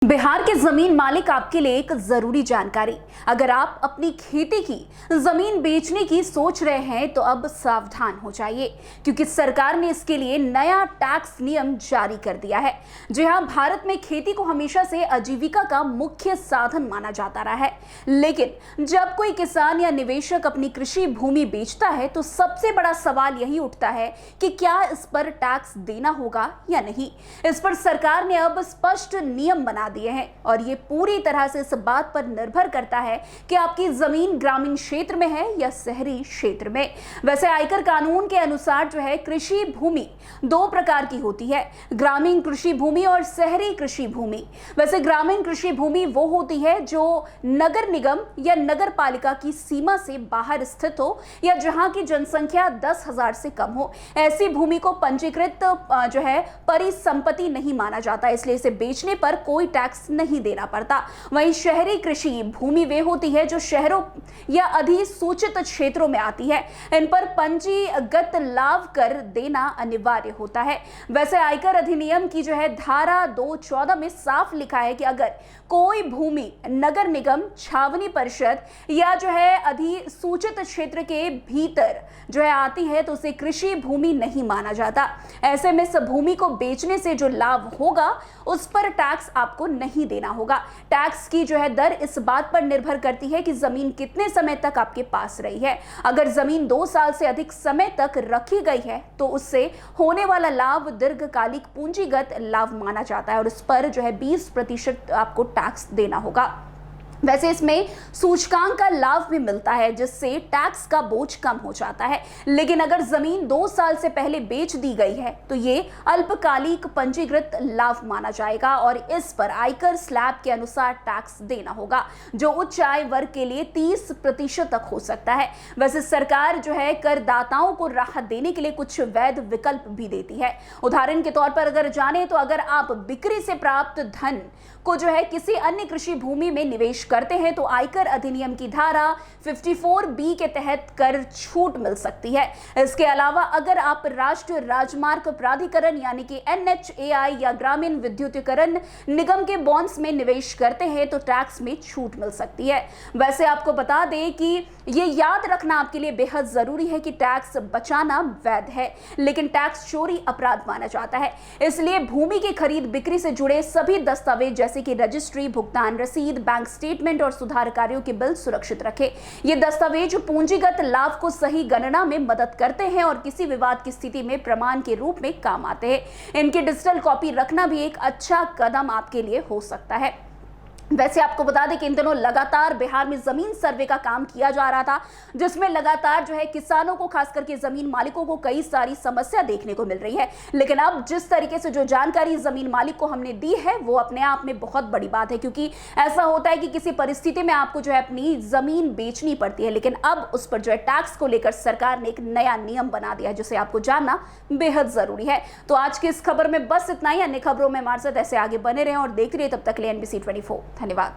बिहार के जमीन मालिक आपके लिए एक जरूरी जानकारी। अगर आप अपनी खेती की जमीन बेचने की सोच रहे हैं तो अब सावधान हो जाइए, क्योंकि सरकार ने इसके लिए नया टैक्स नियम जारी कर दिया है। जी हां, भारत में खेती को हमेशा से आजीविका का मुख्य साधन माना जाता रहा है, लेकिन जब कोई किसान या निवेशक अपनी कृषि भूमि बेचता है तो सबसे बड़ा सवाल यही उठता है कि क्या इस पर टैक्स देना होगा या नहीं। इस पर सरकार ने अब स्पष्ट नियम बना दिए हैं और ये पूरी तरह से इस बात पर निर्भर करता है कि आपकी जमीन ग्रामीण क्षेत्र में है या शहरी क्षेत्र में। वैसे आयकर कानून के अनुसार जो है कृषि भूमि दो प्रकार की होती है, ग्रामीण कृषि भूमि और शहरी कृषि भूमि। वैसे ग्रामीण कृषि भूमि वो होती है जो नगर निगम या नगर पालिका की सीमा से बाहर स्थित हो या जहां की जनसंख्या 10,000 से कम हो। ऐसी भूमि को पंजीकृत जो है परिसंपत्ति नहीं माना जाता, इसलिए इसे बेचने पर कोई टैक्स नहीं देना पड़ता। वहीं शहरी कृषि भूमि वे होती है जो शहरों या अधिसूचित क्षेत्रों में आती है। इन पर पंजीगत लाभ कर देना अनिवार्य होता है। वैसे आयकर अधिनियम की जो है धारा 214 में साफ लिखा है कि अगर कोई भूमि नगर निगम, छावनी परिषद या जो है अधिसूचित क्षेत्र के भीतर जो है आती है तो उसे कृषि भूमि नहीं माना जाता। ऐसे में इस भूमि को बेचने से जो लाभ होगा उस पर टैक्स आपको नहीं देना होगा। टैक्स की जो है दर इस बात पर निर्भर करती है कि जमीन कितने समय तक आपके पास रही है। अगर जमीन 2 साल से अधिक समय तक रखी गई है तो उससे होने वाला लाभ दीर्घकालिक पूंजीगत लाभ माना जाता है और उस पर जो है 20% आपको टैक्स देना होगा। वैसे इसमें सूचकांक का लाभ भी मिलता है जिससे टैक्स का बोझ कम हो जाता है, लेकिन अगर जमीन 2 साल से पहले बेच दी गई है तो ये अल्पकालिक पंजीकृत लाभ माना जाएगा और इस पर आयकर स्लैब के अनुसार टैक्स देना होगा, जो उच्च आय वर्ग के लिए 30% तक हो सकता है। वैसे सरकार जो है करदाताओं को राहत देने के लिए कुछ वैध विकल्प भी देती है। उदाहरण के तौर पर अगर जाने तो अगर आप बिक्री से प्राप्त धन को जो है किसी अन्य कृषि भूमि में निवेश करते हैं तो आयकर अधिनियम की धारा 54B के तहत कर छूट मिल सकती है। इसके अलावा अगर आप राष्ट्रीय राजमार्ग प्राधिकरण यानी कि NHAI या ग्रामीण विद्युतीकरण निगम के बॉन्ड्स में निवेश करते हैं तो टैक्स में छूट मिल सकती है। वैसे आपको बता दें कि ये याद रखना आपके लिए बेहद जरूरी है कि टैक्स बचाना वैध है, लेकिन टैक्स चोरी अपराध माना जाता है। इसलिए भूमि की खरीद बिक्री से जुड़े सभी दस्तावेज जैसे कि रजिस्ट्री, भुगतान रसीद, बैंक स्टेटमेंट और सुधार कार्यों के बिल सुरक्षित रखें। ये दस्तावेज पूंजीगत लाभ को सही गणना में मदद करते हैं और किसी विवाद की स्थिति में प्रमाण के रूप में काम आते हैं। इनकी डिजिटल कॉपी रखना भी एक अच्छा कदम आपके लिए हो सकता है। वैसे आपको बता दें कि इन दिनों लगातार बिहार में जमीन सर्वे का काम किया जा रहा था, जिसमें लगातार जो है किसानों को, खास करके जमीन मालिकों को कई सारी समस्या देखने को मिल रही है। लेकिन अब जिस तरीके से जो जानकारी जमीन मालिक को हमने दी है वो अपने आप में बहुत बड़ी बात है, क्योंकि ऐसा होता है कि किसी परिस्थिति में आपको जो है अपनी जमीन बेचनी पड़ती है, लेकिन अब उस पर जो है टैक्स को लेकर सरकार ने एक नया नियम बना दिया है जिसे आपको जानना बेहद जरूरी है। तो आज की इस खबर में बस इतना ही। अन्य खबरों में हमारे साथ ऐसे आगे बने रहें और देखते रहिए। तब तक के लिए NBC 24। धन्यवाद।